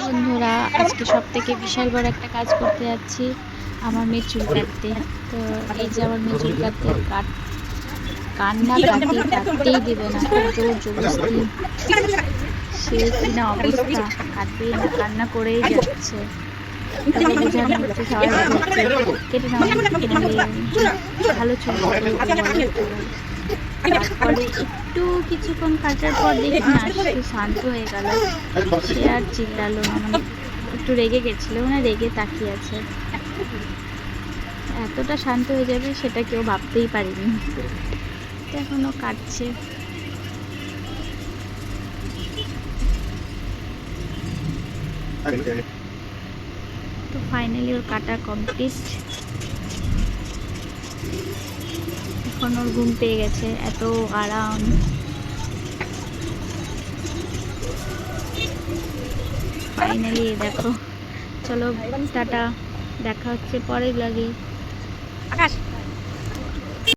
বন্ধুরা, আজকে সব থেকে বিশাল বড় একটা কাজ করতে যাচ্ছি, আমার মেয়ের চুল কাটতে। তো এই যে আমার মেয়ে চুল কাটতে কাটতেই দেবে না, খুব জোর জবরদস্তি। সে কিনা অবস্থা, কাটবেই না, কান্না করেই যাচ্ছে। তাকে বোঝানো হচ্ছে, সবাই বোঝাচ্ছে কেটে নাও, ভালো চুল কাটো। তারপরে একটু কিছুক্ষণ কাটার পর দেখি না, সে শান্ত হয়ে গেল। সে আর চিল্লালো না, মানে একটু রেগে গেছিল, মানে রেগে তাকিয়ে আছে। এতটা শান্ত হয়ে যাবে সেটা কেউ ভাবতেই পারিনি। এখনো কাটছে। তো ফাইনালি ওর কাটা কমপ্লিট। এখন ওর ঘুম পেয়ে গেছে, এত আরাম। ফাইনালি দেখো, চলো টাটা, দেখা হচ্ছে পরের ব্লগে। আকাশ।